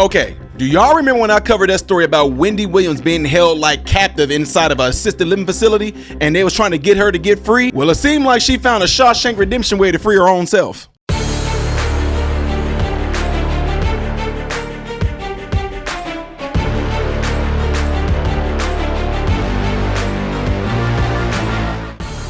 Okay, do y'all remember when I covered that story about Wendy Williams being held like captive inside of an assisted living facility and they was trying to get her to get free? Well, it seemed like she found a Shawshank Redemption way to free her own self.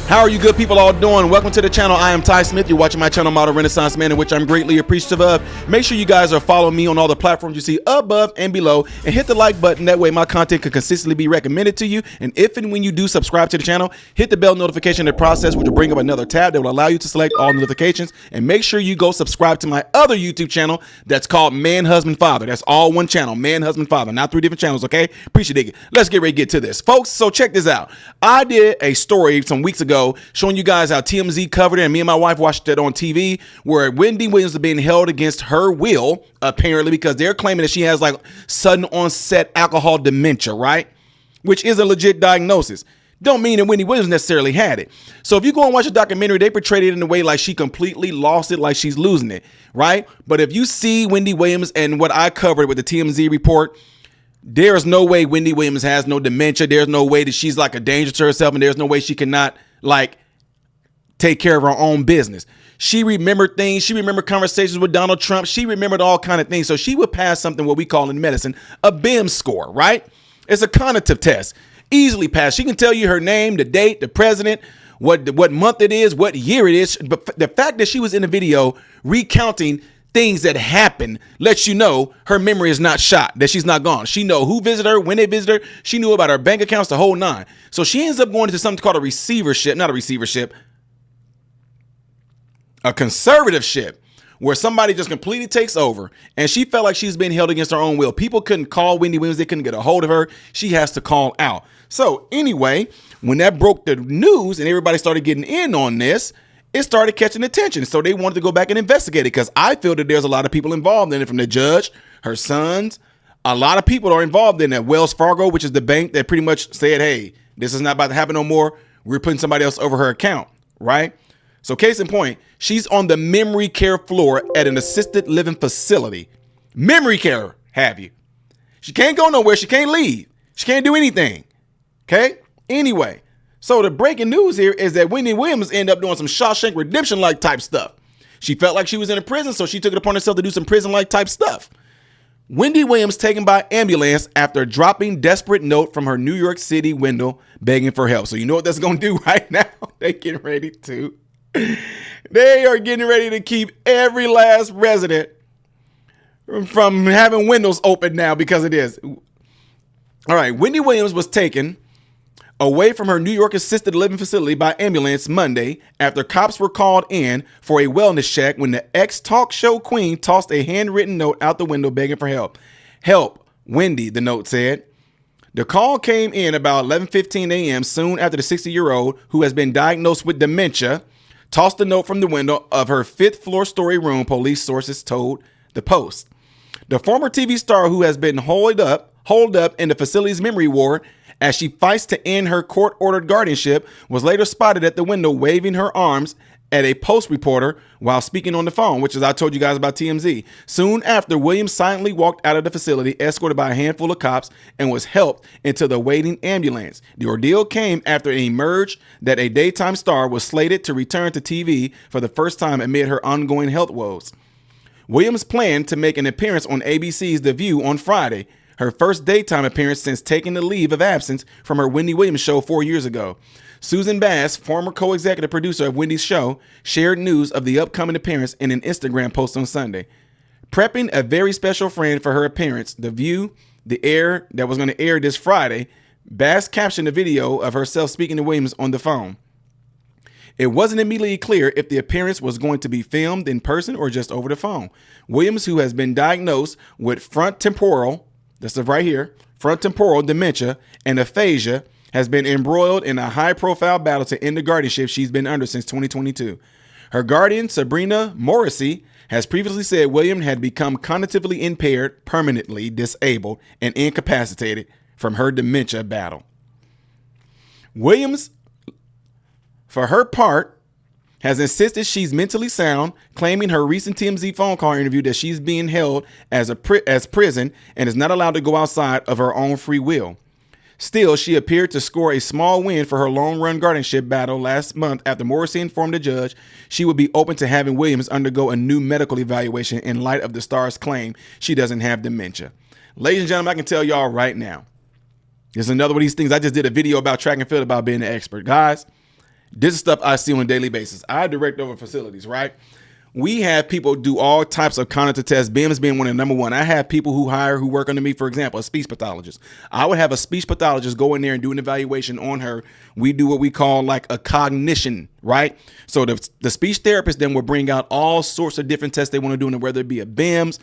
How are you good people all doing? Welcome to the channel. I am Ty Smith. You're watching my channel, Model Renaissance Man, in which I'm greatly appreciative of. Make sure you guys are following me on all the platforms you see above and below, and hit the like button. That way my content can consistently be recommended to you. And if and when you do subscribe to the channel, hit the bell notification in the process, which will bring up another tab that will allow you to select all notifications. And make sure you go subscribe to my other YouTube channel that's called Man, Husband, Father. That's all one channel, Man, Husband, Father, not 3 different channels, okay? Appreciate it. Let's get ready to get to this, folks. So check this out. I did a story some weeks ago showing you guys how TMZ covered it, and me and my wife watched it on TV, where Wendy Williams is being held against her will, apparently, because they're claiming that she has like sudden onset alcohol dementia, right? Which is a legit diagnosis. Don't mean that Wendy Williams necessarily had it. So if you go and watch a documentary, they portrayed it in a way like she completely lost it, like she's losing it, right? But if you see Wendy Williams and what I covered with the TMZ report, there's no way Wendy Williams has no dementia. There's no way that she's like a danger to herself, and there's no way she cannot like take care of her own business. She remembered things. She remembered conversations with Donald Trump. She remembered all kind of things. So she would pass something what we call in medicine a BIM score, right? It's a cognitive test. Easily passed. She can tell you her name, the date, the president, what month it is, what year it is. But the fact that she was in the video recounting things that happened lets you know her memory is not shot, that she's not gone. She know who visited her, when they visited her. She knew about her bank accounts, the whole nine. So she ends up going into something called a receivership, not a receivership, a conservativeship, where somebody just completely takes over. And she felt like she's being held against her own will. People couldn't call Wendy Williams. They couldn't get a hold of her. She has to call out. So anyway, when that broke the news and everybody started getting in on this, it started catching attention. So they wanted to go back and investigate it, because I feel that there's a lot of people involved in it, from the judge, her sons. A lot of people are involved in that. Wells Fargo, which is the bank that pretty much said, hey, this is not about to happen no more. We're putting somebody else over her account, right? So case in point, she's on the memory care floor at an assisted living facility. Memory care, have you? She can't go nowhere. She can't leave. She can't do anything. Okay? Anyway, so the breaking news here is that Wendy Williams ended up doing some Shawshank Redemption-like type stuff. She felt like she was in a prison, so she took it upon herself to do some prison-like type stuff. Wendy Williams taken by ambulance after dropping desperate note from her New York City window begging for help. So you know what that's going to do right now? They are getting ready to keep every last resident from having windows open now, because it is. All right. Wendy Williams was taken away from her New York assisted living facility by ambulance Monday after cops were called in for a wellness check when the ex-talk show queen tossed a handwritten note out the window begging for help. Help, Wendy, the note said. The call came in about 11:15 a.m. soon after the 60-year-old, who has been diagnosed with dementia, tossed the note from the window of her 5th floor story room, police sources told the Post. The former TV star, who has been holed up in the facility's memory ward as she fights to end her court-ordered guardianship, was later spotted at the window waving her arms at a Post reporter while speaking on the phone, which is I told you guys about TMZ. Soon after, Williams silently walked out of the facility, escorted by a handful of cops, and was helped into the waiting ambulance. The ordeal came after it emerged that a daytime star was slated to return to TV for the first time amid her ongoing health woes. Williams planned to make an appearance on ABC's The View on Friday, her first daytime appearance since taking the leave of absence from her Wendy Williams show 4 years ago. Susan Bass, former co-executive producer of Wendy's show, shared news of the upcoming appearance in an Instagram post on Sunday. Prepping a very special friend for her appearance, The View, the air that was going to air this Friday, Bass captioned a video of herself speaking to Williams on the phone. It wasn't immediately clear if the appearance was going to be filmed in person or just over the phone. Williams, who has been diagnosed with frontotemporal dementia and aphasia, has been embroiled in a high-profile battle to end the guardianship she's been under since 2022. Her guardian, Sabrina Morrissey, has previously said Williams had become cognitively impaired, permanently disabled, and incapacitated from her dementia battle. Williams, for her part, has insisted she's mentally sound, claiming her recent TMZ phone call interview that she's being held as prison and is not allowed to go outside of her own free will. Still, she appeared to score a small win for her long-run guardianship battle last month after Morrissey informed the judge she would be open to having Williams undergo a new medical evaluation in light of the star's claim she doesn't have dementia. Ladies and gentlemen, I can tell y'all right now, this is another one of these things. I just did a video about track and field about being an expert. Guys, this is stuff I see on a daily basis. I direct over facilities, right? We have people do all types of cognitive tests, BIMS being one of the number one. I have people who work under me, for example, a speech pathologist. I would have a speech pathologist go in there and do an evaluation on her. We do what we call like a cognition, right? So the speech therapist then will bring out all sorts of different tests they want to do, and whether it be a BIMS,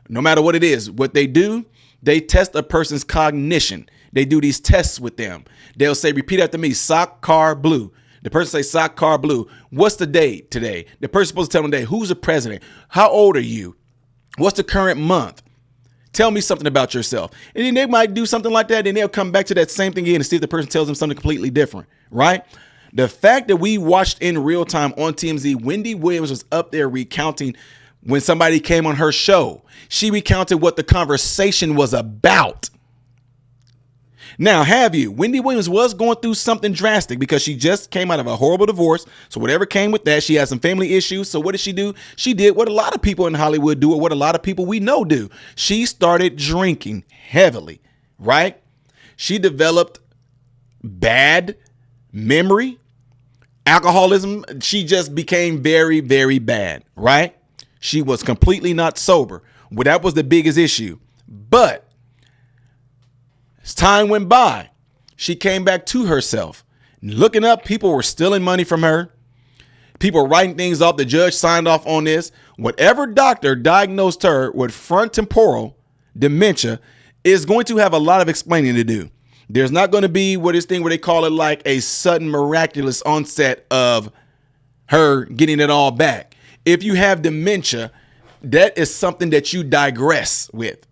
no matter what it is, what they do, they test a person's cognition. They do these tests with them. They'll say, repeat after me, sock, car, blue. The person say sock, car, blue. What's the date today? The person's supposed to tell them the day. Who's the president? How old are you? What's the current month? Tell me something about yourself. And then they might do something like that. And they'll come back to that same thing again and see if the person tells them something completely different, right? The fact that we watched in real time on TMZ, Wendy Williams was up there recounting when somebody came on her show. She recounted what the conversation was about. Now, have you? Wendy Williams was going through something drastic because she just came out of a horrible divorce. So whatever came with that, she had some family issues. So what did she do? She did what a lot of people in Hollywood do, or what a lot of people we know do. She started drinking heavily, right? She developed bad memory, alcoholism. She just became very, very bad, right? She was completely not sober. Well, that was the biggest issue. But as time went by, she came back to herself. Looking up, people were stealing money from her. People were writing things off. The judge signed off on this. Whatever doctor diagnosed her with frontotemporal dementia is going to have a lot of explaining to do. There's not going to be this thing where they call it like a sudden miraculous onset of her getting it all back. If you have dementia, that is something that you digress with.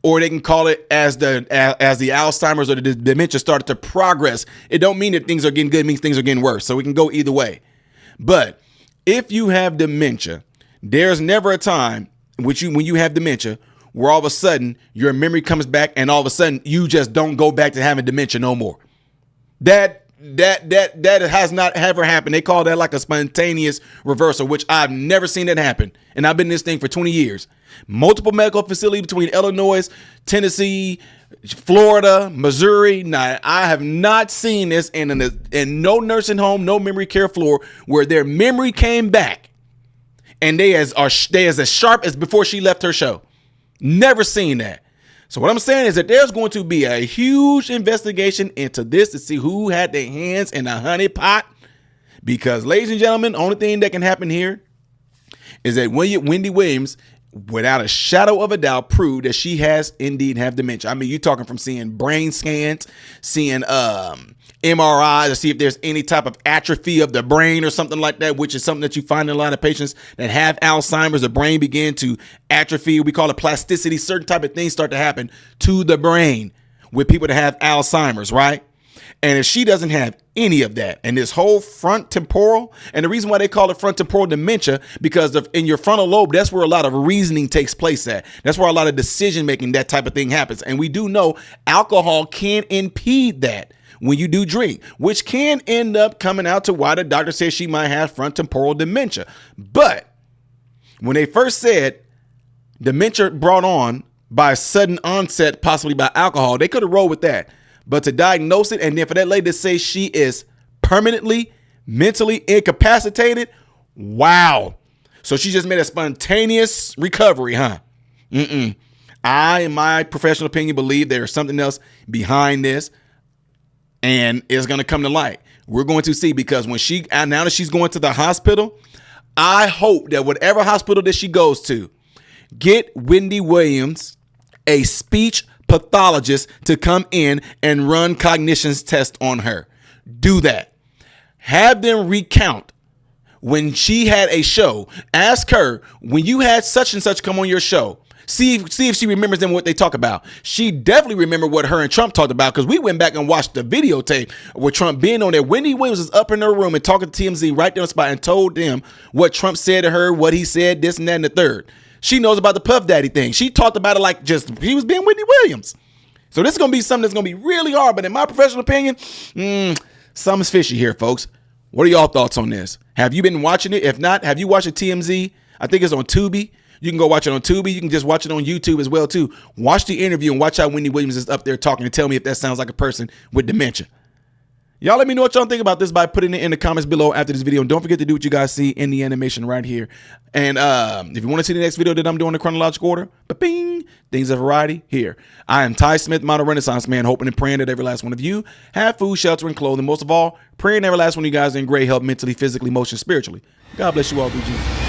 Or they can call it as the Alzheimer's or the dementia started to progress. It don't mean that things are getting good. It means things are getting worse. So it can go either way. But if you have dementia, there's never a time when you have dementia where all of a sudden your memory comes back and all of a sudden you just don't go back to having dementia no more. That has not ever happened. They call that like a spontaneous reversal, which I've never seen that happen. And I've been in this thing for 20 years. Multiple medical facilities between Illinois, Tennessee, Florida, Missouri. Now, I have not seen this in no nursing home, no memory care floor where their memory came back and they as sharp as before she left her show. Never seen that. So what I'm saying is that there's going to be a huge investigation into this to see who had their hands in a honey pot. Because, ladies and gentlemen, the only thing that can happen here is that Wendy Williams, without a shadow of a doubt, proved that she has indeed have dementia. I mean, you're talking from seeing brain scans, seeing MRIs to see if there's any type of atrophy of the brain or something like that, which is something that you find in a lot of patients that have Alzheimer's. The brain begin to atrophy. We call it plasticity. Certain type of things start to happen to the brain with people that have Alzheimer's, right? And if she doesn't have any of that, and this whole front temporal, and the reason why they call it front temporal dementia, because in your frontal lobe, that's where a lot of reasoning takes place at. That's where a lot of decision making, that type of thing happens. And we do know alcohol can impede that when you do drink, which can end up coming out to why the doctor says she might have front temporal dementia. But when they first said dementia brought on by sudden onset, possibly by alcohol, they could have rolled with that. But to diagnose it, and then for that lady to say she is permanently mentally incapacitated, wow. So she just made a spontaneous recovery, huh? I, in my professional opinion, believe there's something else behind this, and it's going to come to light. We're going to see, because now that she's going to the hospital, I hope that whatever hospital that she goes to, get Wendy Williams a speech pathologist to come in and run cognitions test on her. Do that. Have them recount when she had a show. Ask her, when you had such and such come on your show, See if she remembers them, what they talk about. She definitely remembered what her and Trump talked about, because we went back and watched the videotape with Trump being on there. Wendy Williams was up in her room and talking to TMZ right there on the spot and told them what Trump said to her, what he said, this and that and the third. She knows about the Puff Daddy thing. She talked about it like just he was being Wendy Williams. So this is going to be something that's going to be really hard. But in my professional opinion, something's fishy here, folks. What are y'all thoughts on this? Have you been watching it? If not, have you watched the TMZ? I think it's on Tubi. You can go watch it on Tubi. You can just watch it on YouTube as well, too. Watch the interview and watch how Wendy Williams is up there talking and tell me if that sounds like a person with dementia. Y'all let me know what y'all think about this by putting it in the comments below after this video. And don't forget to do what you guys see in the animation right here. And if you want to see the next video that I'm doing in chronological order, ba-bing, things of variety here. I am Ty Smith, model Renaissance man, hoping and praying that every last one of you have food, shelter, and clothing. Most of all, praying every last one of you guys are in great health mentally, physically, emotionally, spiritually. God bless you all, BG.